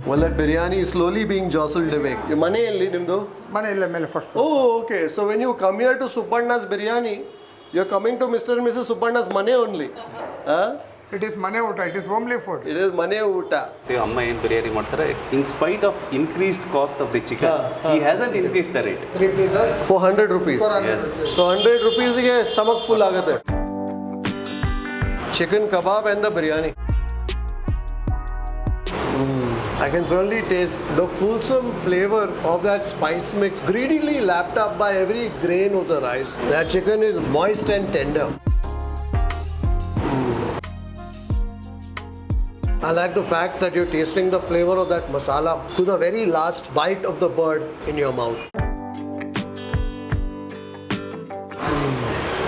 Well, that biryani is slowly being jostled away. Your money elli nimdu? Mane illa mele first. Oh, okay. So when you come here to Subbanna's biryani, you're coming to Mr. and Mrs. Subbanna's money only. Huh? It is mane uta. It is homely food. It is money uta. Amma ಏನು ಬಿರಿಯಾನಿ ಮಾಡ್ತಾರೆ in spite of increased cost of the chicken, he hasn't increased the rate. 3 pieces. 400 rupees. 400 Yes. rupees. So 100 rupees ಗೆ stomach full ಆಗುತ್ತೆ. Chicken kebab and the biryani. I can certainly taste the fulsome flavor of that spice mix, greedily lapped up by every grain of the rice. That chicken is moist and tender. I like the fact that you're tasting the flavor of that masala to the very last bite of the bird in your mouth.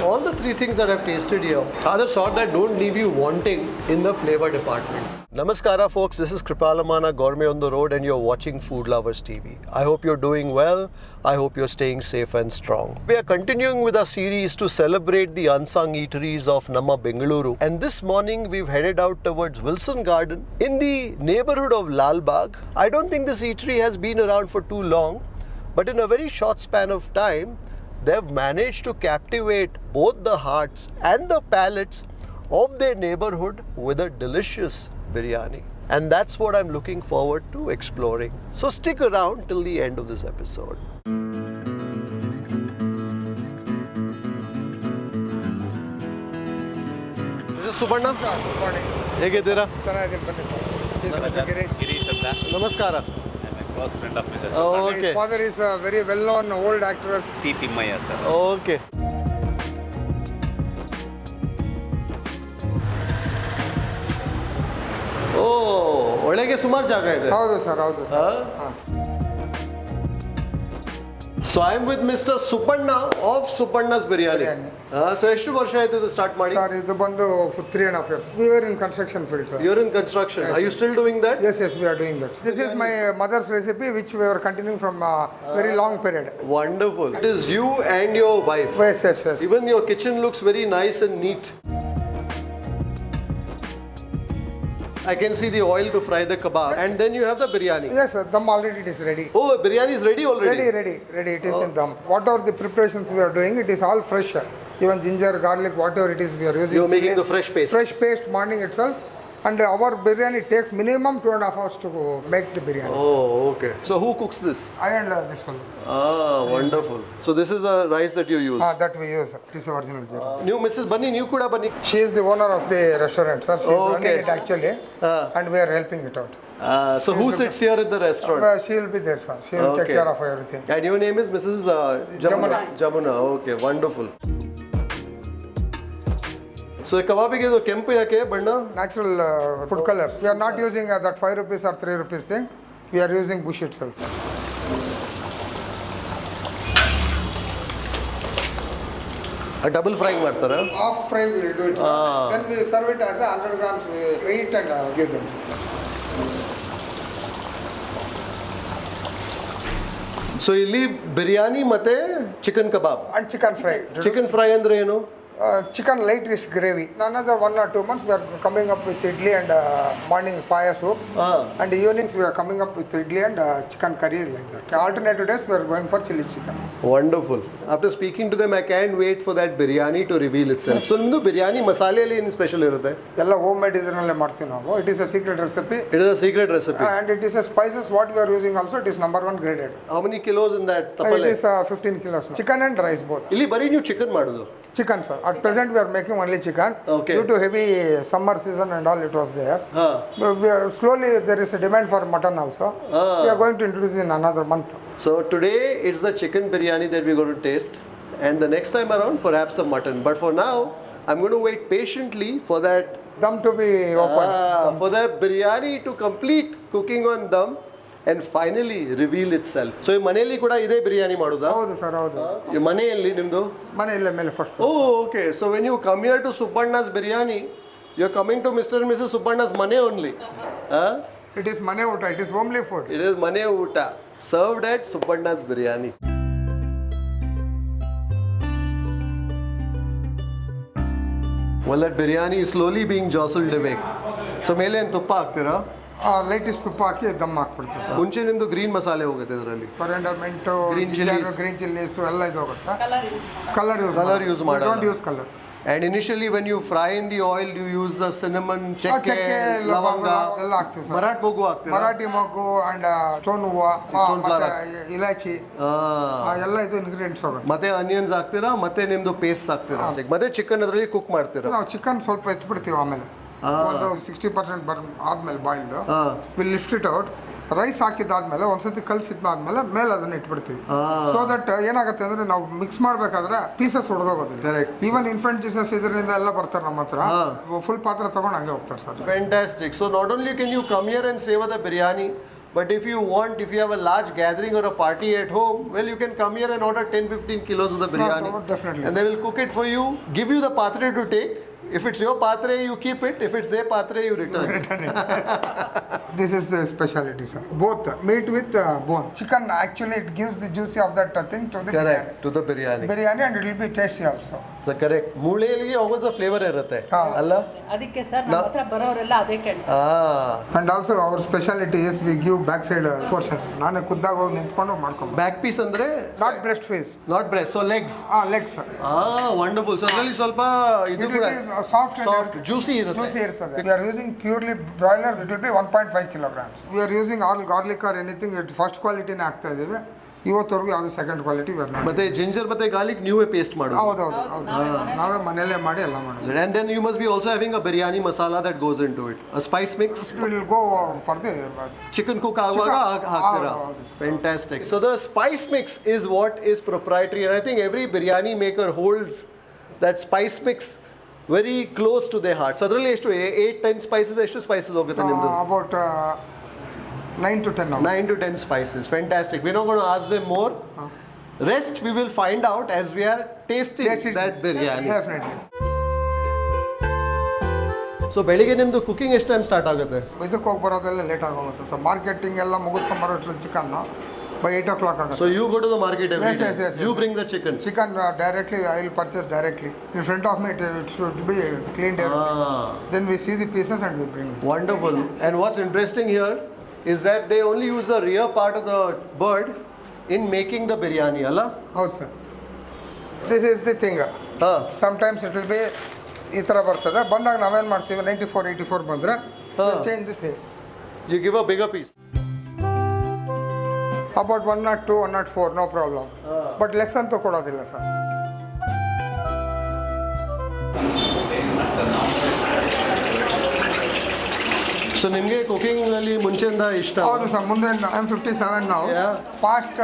All the three things that I've tasted here are the sort that don't leave you wanting in the flavor department. Namaskara folks, this is Kripal Amanna, Gourmet on the Road, and you're watching Food Lovers TV. I hope you're doing well. I hope you're staying safe and strong. We are continuing with our series to celebrate the unsung eateries of Namma Bengaluru. And this morning we've headed out towards Wilson Garden in the neighbourhood of Lalbagh. I don't think this eatery has been around for too long, but in a very short span of time, they've managed to captivate both the hearts and the palates of their neighbourhood with a delicious biryani. And that's what I'm looking forward to exploring. So stick around till the end of this episode. This is Subbanna. Good morning. ಹೇಗಿದ್ದೀರಾ? ಚೆನ್ನಾಗಿದ್ದೀನಿ ಬನ್ನಿ sir. This is Mr. Girish. Girish ಅಂತ ನಮಸ್ಕಾರ. I'm a close friend of Mr. Okay. His father is a very well-known old actor. T Thimmaiah sir. Okay. ಒಳಗೆ ಸುಮಾರು ಜಾಗ ಇದೆ. ಹೌದು ಸರ್, ಹೌದು sir. So I'm with Mr. Subbanna of Subbanna's Biryani. So ಎಷ್ಟು ವರ್ಷ ಆಯ್ತು ಇದು ಸ್ಟಾರ್ಟ್ ಮಾಡಿ? Sir, ಇದು ಬಂದು 3.5 years. We were in construction field, sir. You're in construction. Are you still doing that? Yes, we are doing that. This is my mother's recipe, which we were continuing from a very long period. Wonderful. It is you and your wife. Yes. Even your kitchen looks very nice and neat. I can see the oil to fry the kebab, and then you have the biryani. Yes, sir. Dum already it is ready. Oh, biryani is ready already? Ready. It is in dum. Whatever the preparations we are doing, it is all fresh. Even ginger, garlic, whatever it is we are using. You're making the fresh paste? Fresh paste morning itself. And our biryani takes minimum 2.5 hours to make the biryani. Oh, okay. So who cooks this? I and this one. Wonderful. So this is a rice that you use? That we use. It is original zero. New Mrs. Bunny, new kuda Bunny. She is the owner of the restaurant, sir. She is Okay. running it actually. And we are helping it out. So who sits here at the restaurant? She will be there, sir. She will take Okay. care of everything. And your name is Mrs. Jamuna. Jamuna. Okay, wonderful. So ಕಬಾಬಿಗೆ ಇದು ಕೆಂಪು ಯಾಕೆ ಬಣ್ಣ? Natural food colors. We are not using that 5 rupees or 3 rupees thing. We are using bush itself. Double fry ಮಾಡ್ತಾರಾ? Half fry we will do it, sir. Then we serve it as a 100 grams we eat and give them, sir. So ಇಲ್ಲಿ ಬಿರಿಯಾನಿ ಮತ್ತೆ chicken kebab. And chicken fry. Chicken fry ಅಂದ್ರೆ ಏನು? Chicken lightish gravy. Another 1 or 2 months we are coming up with idli and morning paya soup. And evenings we are coming up with idli and chicken curry like that. Alternative days we are going for chili chicken. Wonderful. After speaking to them, I can't wait for that biryani to reveal itself. So ನಿಮ್ದು ಬಿರಿಯಾನಿ ಮಸಾಲೆಯಲ್ಲಿ ಏನು special ಇರುತ್ತೆ? ಎಲ್ಲ home made ಇದರಲ್ಲೇ ಮಾಡ್ತೀವಿ ನಾವು. It is a secret recipe. It is a secret recipe. And it is a spices what we are using also. It is number 1 graded. How many kilos in that It tapale? is 15 kilos. Chicken and rice both. ಇಲ್ಲಿ ಬರೀ ನೀವು chicken ಮಾಡೋದು? Chicken, sir. At present we are making only chicken. Okay. Due to heavy summer season and all, it was there. But we are, slowly there is a demand for mutton also. We are going to introduce in another month. So today it's the chicken biryani that we're going to taste, and the next time around perhaps the mutton. But for now, I'm going to wait patiently for that Dum to be open. for that biryani to complete cooking on dum and finally reveal itself. So ಈ ಮನೆಯಲ್ಲಿ ಕೂಡ ಇದೇ ಬಿರಿಯಾನಿ ಮಾಡೋದಾ? ಹೌದು sir, ಹೌದು. ಈ ಮನೆಯಲ್ಲಿ ನಿಮ್ದು? ಮನೆ ಇಲ್ಲ ಮೇಲೆ first. Oh, okay. So when you come here to Subbanna's biryani, you're coming to Mr. and Mrs. Subbanna's mane only. It is mane uta. It is homely food. It is mane uta served at Subbanna's biryani. Well, that biryani is slowly being jostled away. So ಮೇಲೆ ಏನು ತುಪ್ಪ ಹಾಕ್ತೀರಾ? Lightish ತುಪ್ಪ ಹಾಕಿ ದಮ್ ಹಾಕ್ಬಿಡ್ತೀವಿ sir. ಮುಂಚೆ ನಿಮ್ದು green ಮಸಾಲೆ ಹೋಗುತ್ತೆ ಇದರಲ್ಲಿ. Coriander, mint, Green chilies. Green chillies ಎಲ್ಲ ಇದು ಹೋಗುತ್ತೆ. ಕಲರ್ ಯೂಸ್ ಮಾಡಲ್ಲ. Don't use colour. And initially when you fry in the oil, you use the cinnamon, ಚಕ್ಕೆ, lavanga, ಎಲ್ಲ ಹಾಕ್ತೀವಿ ಸರ್. ಮರಾಠ ಮೊಗ್ಗು ಹಾಕ್ತೀರಾ? ಮರಾಠಿ ಮೊಗ್ಗು ಅಂಡ್ ಸ್ಟೋನ್ ಹೂವು, ಮತ್ತೆ ಇಲಾಚಿ ಎಲ್ಲ ಇದು ಇಂಗ್ರೀಡಿಯೆಂಟ್ಸ್ ಹೋಗುತ್ತೆ. ಮತ್ತೆ ಆನಿಯನ್ಸ್ ಹಾಕ್ತೀರಾ, ಮತ್ತೆ ನಿಮ್ದು ಪೇಸ್ಟ್ ಹಾಕ್ತೀರಾ, ಮತ್ತೆ ಚಿಕನ್ ಅದರಲ್ಲಿ ಕುಕ್ ಮಾಡ್ತೀರಾ? ನಾವು ಚಿಕನ್ ಸ್ವಲ್ಪ ಎತ್ಬಿಡ್ತೀವಿ, ಆಮೇಲೆ ಒಂದು 60% ಆದ್ಮೇಲೆ boiled will lift it out. Rice ಹಾಕಿದ್ದಾದ್ಮೇಲೆ ಒಂದ್ಸತಿ ಕಲಸಿದ್ದಾದ್ಮೇಲೆ ಮೇಲೆ ಅದನ್ನ ಇಟ್ಬಿಡ್ತೀವಿ. ಸೊ ದಟ್ ಏನಾಗುತ್ತೆ ಅಂದ್ರೆ ನಾವು ಮಿಕ್ಸ್ ಮಾಡ್ಬೇಕಾದ್ರೆ ಪೀಸಸ್ ಹೊಡೆದೋಗೋದಿಲ್ಲ. ಈವನ್ ಇನ್ಫೆಂಟ್ ಜೀಸಸ್ ಇದರಿಂದ ಎಲ್ಲ ಬರ್ತಾರೆ ನಮ್ಮ ಹತ್ರ, ಫುಲ್ ಪಾತ್ರ ತಗೊಂಡು ಹಂಗೆ ಹೋಗ್ತಾರೆ sir. Fantastic. So not only can you come here and savor the biryani, but if you have a large gathering or a party at home, well, you can come here and order 10-15 kilos of the biryani. No, definitely. And they will cook it for you, give you the patre to take. If it's your patre, you keep it. If it's their patre, you return it. This is the speciality, sir. Both meat with bone. Chicken actually it gives the juicy of that thing to the Correct. To the biryani. biryani, and it will be tasty also. So correct. ಮೂಳೆಯಲ್ಲಿ ಹೋಗೋದು flavour ಇರುತ್ತೆ ಅಲ್ಲ? ಅದಕ್ಕೆ sir ನಮ್ಮ ಹತ್ರ ಬರೋರೆಲ್ಲ ಅದೇ ಕೇಳ್ತಾರೆ. And also our speciality is we give backside portion. ನಾನೇ ಖುದ್ದಾಗಿ ಹೋಗಿ ನಿಂತ್ಕೊಂಡು ಮಾಡ್ಕೊಂಡು. ಬ್ಯಾಕ್ ಪೀಸ್ ಅಂದ್ರೆ Not breast piece. Not breast, so legs. Legs. Wonderful. So ಅದರಲ್ಲಿ ಸ್ವಲ್ಪ ಇದು ಕೂಡ soft juicy ಇರುತ್ತೆ. We are using purely broiler. It will be 1.5 kilograms. We are using all garlic or anything. First quality ನೇ ಹಾಕ್ತಾ ಇದೀವಿ. ಇವತ್ತವರೆಗೂ ಯಾವುದು ಸೆಕೆಂಡ್ ಕ್ವಾಲಿಟಿ ಮತ್ತೆ ಜಿಂಜರ್ ಮತ್ತೆ ಗಾರ್ಲಿಕ್ ನೀವೇ ಪೇಸ್ಟ್ ಮಾಡೋದು? ಹೌದು ನಾವೇ ಮನೆಯಲ್ಲೇ ಮಾಡಿ ಎಲ್ಲ ಮಾಡೋದು. And then you must be also having a biryani masala that goes into it, a spice mix. It will go for the chicken cook ಆಗುವಾಗ ಹಾಕ್ತೀರಾ? Fantastic. So the spice mix is what is proprietary, and I think every biryani maker holds that spice mix very close to their heart. So ಅದರಲ್ಲಿ ಎಷ್ಟು 8-10 spices, ಎಷ್ಟು spices ಹೋಗುತ್ತೆ ನಿಮ್ಮದು? About 9 to 10. 9 to 10 spices. Fantastic. We're not going to ask them more. Rest we will find out as we are tasting that biryani. Definitely. So ಬೆಳಿಗ್ಗೆ ನಿಮ್ಮದು cooking ಎಷ್ಟು time start ಆಗುತ್ತೆ? ಇದಕ್ಕೆ ಹೋಗಿ ಬರೋದೆಲ್ಲ ಲೇಟ್ ಆಗೋಗುತ್ತೆ. ಸೊ ಮಾರ್ಕೆಟಿಂಗ್ ಎಲ್ಲ ಮುಗಿಸ್ಕೊಂಬರೋ chicken by 8 o'clock ಆಗುತ್ತೆ. So you go to the market every day? Yes. You bring the chicken? Chicken directly, I will purchase directly. In front of me, it should be cleaned everything. Then we see the pieces and we bring it. Wonderful. And what's interesting here is that they only use the rear part of the bird in making the biryani, Allah? ಹೌದು sir. This is the thing. Sometimes it will be ಈ ಥರ ಬರ್ತದೆ. ಬಂದಾಗ ನಾವೇನು ಮಾಡ್ತೀವಿ, 94-84 ಬಂದರೆ change the thing. You give a bigger piece? About 102, 104, no problem. But less ಅಂತೂ ಕೊಡೋದಿಲ್ಲ ಸರ್. ಸೊ ನಿಮಗೆ ಕುಕಿಂಗ್ನಲ್ಲಿ ಮುಂಚೆಯಿಂದ ಇಷ್ಟ? ಹೌದು ಸರ್. ಮುಂದೆ I am 57 now. Past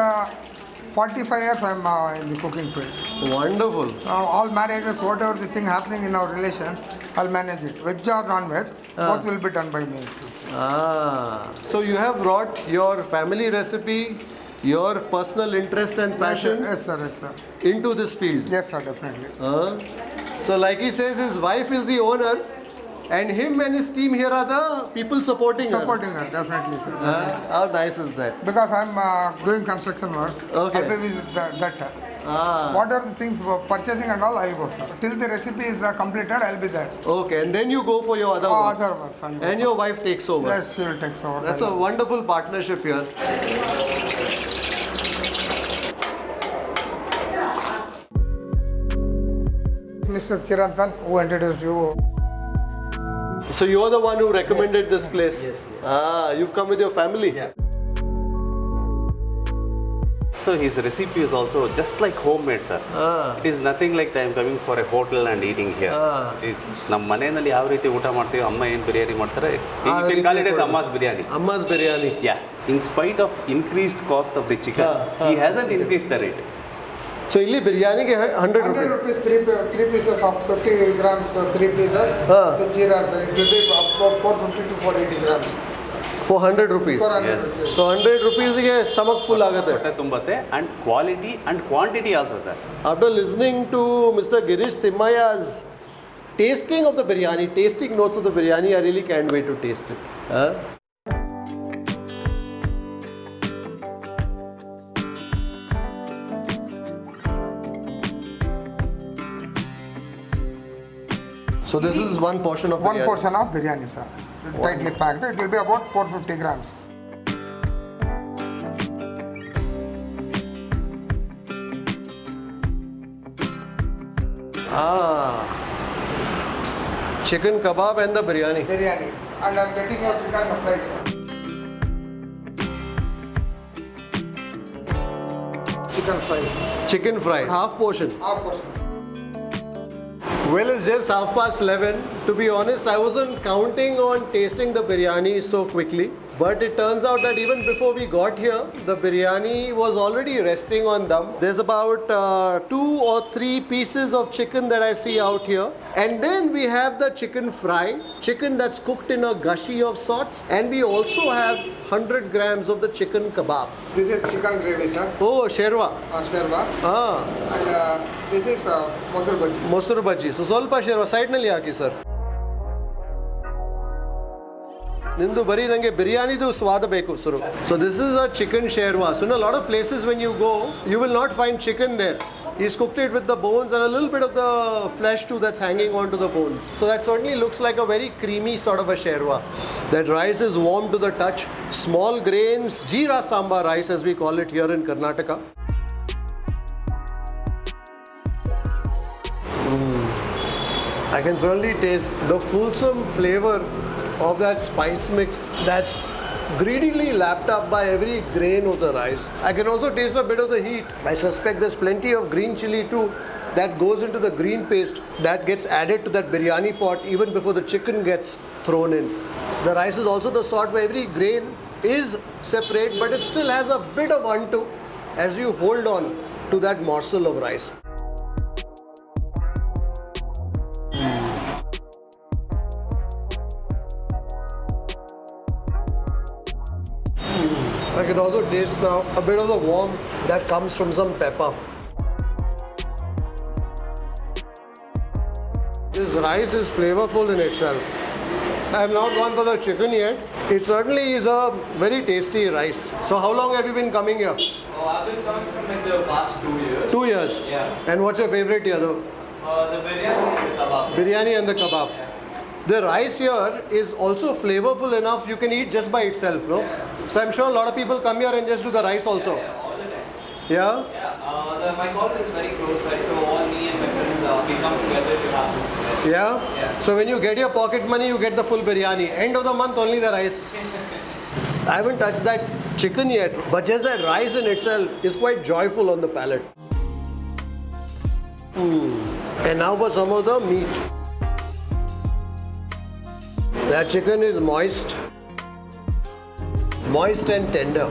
45 years I am in the cooking field. Wonderful. All marriages, whatever the thing happening in our relations, I'll manage it. Veg or non-veg, both will be done by me. So you have brought your family recipe, your personal interest and passion Yes, sir. into this field. Yes, sir, definitely. So like he says, his wife is the owner and him and his team here are the people supporting her. Supporting her, definitely, sir. How nice is that? Because I'm doing construction work. Okay. I'll be with that. What are the things, purchasing and all, I'll go, sir. Till the recipe is completed, I'll be there. Okay, and then you go for your other work. Other works. And your wife takes over. Yes, she will take over. That's a wonderful partnership here. Mr. Chirantan, who introduced you. So you're the one who recommended this place? Yes. You've come with your family? Yeah. So his recipe is also just like homemade, sir. It is nothing like I'm coming for a hotel and eating here. ನಮ್ಮ ಮನೆಯಲ್ಲಿ ಯಾವ ರೀತಿ ಊಟ ಮಾಡ್ತೀವಿ, ಅಮ್ಮ ಏನು ಬಿರಿಯಾನಿ ಮಾಡ್ತಾರೆ, you can call it as Amma's biryani. Amma's biryani. Yeah. In spite of increased cost of the chicken, he hasn't increased the rate. So ಇಲ್ಲಿ ಬಿರಿಯಾನಿಗೆ 100 rupees, three pieces of 50 grams, 3 pieces. With jeeras, it will be about 450 to 480 grams. 400 rupees. 400 Yes. rupees. So 100 rupees ಗೆ stomach full ಆಗುತ್ತೆ. ಹೊಟ್ಟೆ ತುಂಬುತ್ತೆ, and quality and quantity also, sir. After listening to Mr. Girish Timmaya's tasting of the biryani, tasting notes of the biryani, I really can't wait to taste it. So this is one portion of One biryani. portion of biryani, sir. Tightly packed. It will be about 450 grams. Chicken kebab and the biryani. Biryani. And I'm getting your chicken fries, sir. Chicken fries. Chicken fries, half portion. Half portion. Well, it's just 11:30. To be honest, I wasn't counting on tasting the biryani so quickly. But it turns out that even before we got here, the biryani was already resting on dum. There's about 2 or 3 pieces of chicken that I see out here. And then we have the chicken fry, chicken that's cooked in a gushi of sorts. And we also have 100 grams of the chicken kebab. This is chicken gravy, sir. Oh, sherwa. Sherwa. And this is mosur bhaji. Mosur bhaji. So, solpa sherwa. Side nalli haki, sir. ನಿಂದು ಬರೀ ನನಗೆ ಬಿರಿಯಾನಿದು ಸ್ವಾದ ಬೇಕು ಸುರು. So this is a chicken sherwa. So in a lot of places when you go, you will not find chicken there. He's cooked it with the bones and a little bit of the flesh too that's hanging onto the bones. So that certainly looks like a very creamy sort of a sherwa. That rice is warm to the touch. Small grains, jeera sambar rice as we call it here in Karnataka. I can certainly taste the fulsome flavor of that spice mix that's greedily lapped up by every grain of the rice. I can also taste a bit of the heat. I suspect there's plenty of green chili too that goes into the green paste that gets added to that biryani pot even before the chicken gets thrown in. The rice is also the sort where every grain is separate, but it still has a bit of unto as you hold on to that morsel of rice. I can also taste now a bit of the warmth that comes from some pepper. This rice is flavorful in itself. I have not gone for the chicken yet. It certainly is a very tasty rice. So how long have you been coming here? Oh, I've been coming from like the past 2 years. 2 years? Yeah. And what's your favorite here though? The biryani and the kebab. Biryani and the kebab. Yeah. The rice here is also flavorful enough you can eat just by itself, no? Yeah. So I'm sure a lot of people come here and just do the rice also. Yeah, all the time. Yeah? Yeah, my college is very close by, so all me and my friends, we come together to have this together. Yeah? Yeah. So when you get your pocket money, you get the full biryani. End of the month, only the rice. I haven't touched that chicken yet, but just that rice in itself is quite joyful on the palate. And now for some of the meat. That chicken is moist and tender.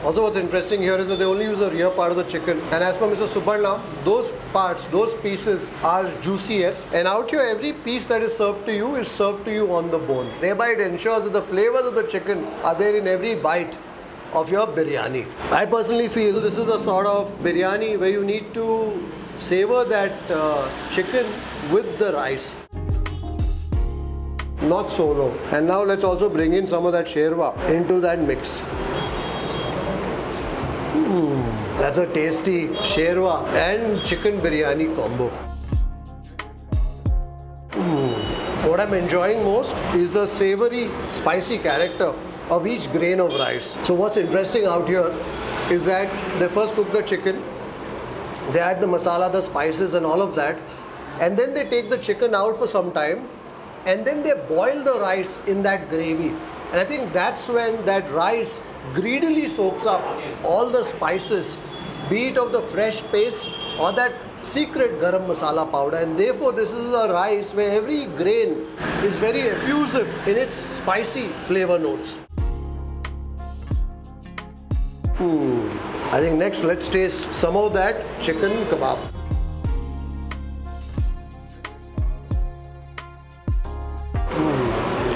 Also what's interesting here is that they only use the rear part of the chicken, and as per Mr. Subbanna, those parts, those pieces are juiciest, and out here every piece that is served to you is served to you on the bone. Thereby it ensures that the flavors of the chicken are there in every bite of your biryani. I personally feel this is a sort of biryani where you need to savor that chicken with the rice. Not solo. And now let's also bring in some of that sherwa into that mix. That's a tasty sherwa and chicken biryani combo. What I'm enjoying most is the savory, spicy character of each grain of rice. So what's interesting out here is that they first cook the chicken, they add the masala, the spices and all of that, and then they take the chicken out for some time, and then they boil the rice in that gravy. And I think that's when that rice greedily soaks up all the spices, be it of the fresh paste or that secret garam masala powder, and therefore this is a rice where every grain is very effusive in its spicy flavor notes. I think next let's taste some of that chicken kebab.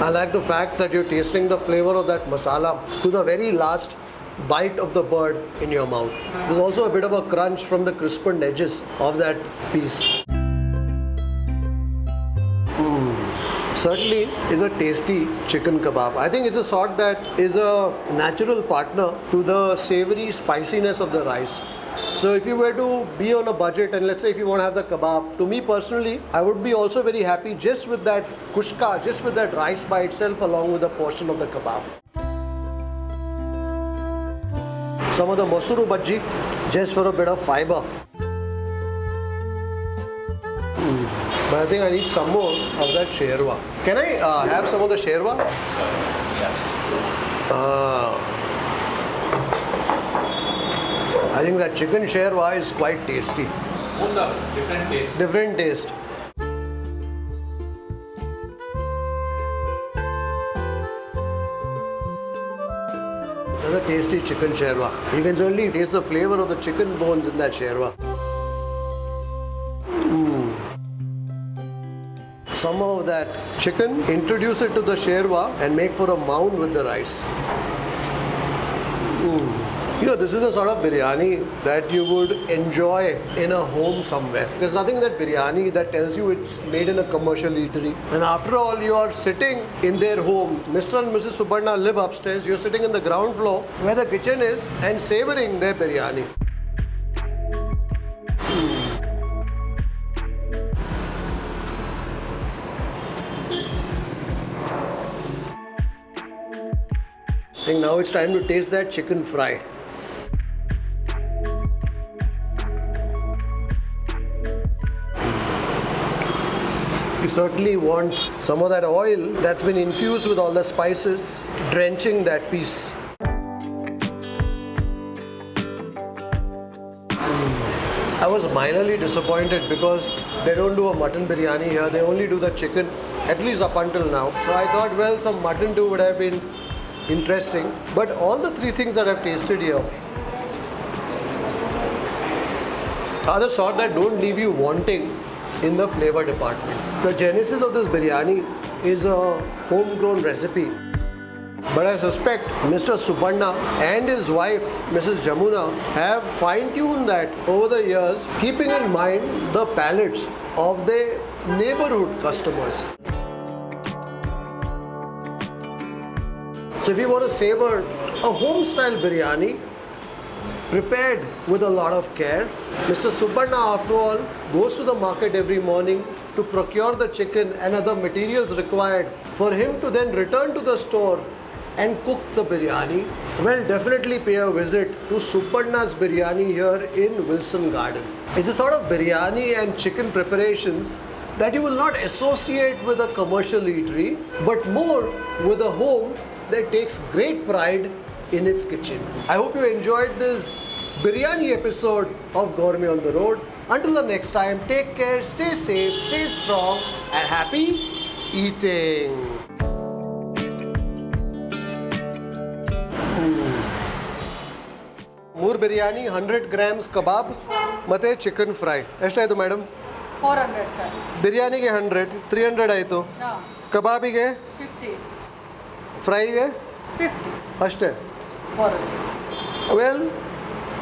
I like the fact that you're tasting the flavor of that masala to the very last bite of the bird in your mouth. There's also a bit of a crunch from the crispened edges of that piece. Certainly is a tasty chicken kebab. I think it's a sort that is a natural partner to the savory spiciness of the rice. So if you were to be on a budget and let's say if you want to have the kebab, to me personally, I would be also very happy just with that kushka, just with that rice by itself along with a portion of the kebab. Some of the masuru bhaji just for a bit of fiber. But I think I need some more of that sherwa. Can I have some of the sherwa? I think that chicken sherwa is quite tasty. Different taste. Different taste. That's a tasty chicken sherwa. You can certainly taste the flavor of the chicken bones in that sherwa. Some of that chicken, introduce it to the sherwa and make for a mound with the rice. You know, this is a sort of biryani that you would enjoy in a home somewhere. There's nothing in that biryani that tells you it's made in a commercial eatery. And after all, you are sitting in their home. Mr. and Mrs. Subbanna live upstairs. You're sitting in the ground floor where the kitchen is and savoring their biryani. I think now it's time to taste that chicken fry. You certainly want some of that oil that's been infused with all the spices, drenching that piece. I was minorly disappointed because they don't do a mutton biryani here, they only do the chicken, at least up until now. So I thought, well, some mutton too would have been interesting. But all the three things that I've tasted here are the sort that don't leave you wanting in the flavor department. The genesis of this biryani is a homegrown recipe. But I suspect Mr. Subbanna and his wife, Mrs. Jamuna, have fine-tuned that over the years, keeping in mind the palates of their neighbourhood customers. So if you want to savor a home-style biryani, prepared with a lot of care, Mr. Subbanna, after all, goes to the market every morning to procure the chicken and other materials required for him to then return to the store and cook the biryani. Well, definitely pay a visit to Subbanna's Biryani here in Wilson Garden. It's a sort of biryani and chicken preparations that you will not associate with a commercial eatery, but more with a home that takes great pride in its kitchen. I hope you enjoyed this biryani episode of Gourmet on the Road. Until the next time, take care, stay safe, stay strong, and happy eating. More biryani, 100 grams kebab, mate chicken fry. Eshtayitu madam? 400 sir. Biryani ge 100, 300 aitu. No. Kebab ge 50. fry ge 50. ashte. 400. Well,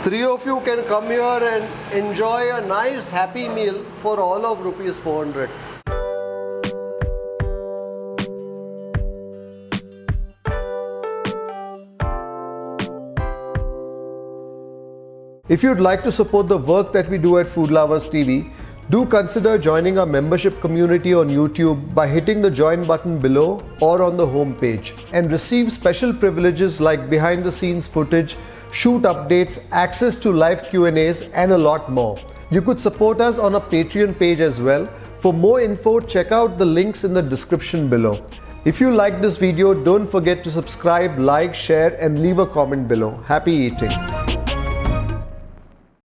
three of you can come here and enjoy a nice happy meal for all of rupees 400. If you'd like to support the work that we do at Food Lovers TV, do consider joining our membership community on YouTube by hitting the join button below or on the home page and receive special privileges like behind the scenes footage, shoot updates, access to live Q&As and a lot more. You could support us on a Patreon page as well. For more info, check out the links in the description below. If you like this video, don't forget to subscribe, like, share and leave a comment below. Happy eating.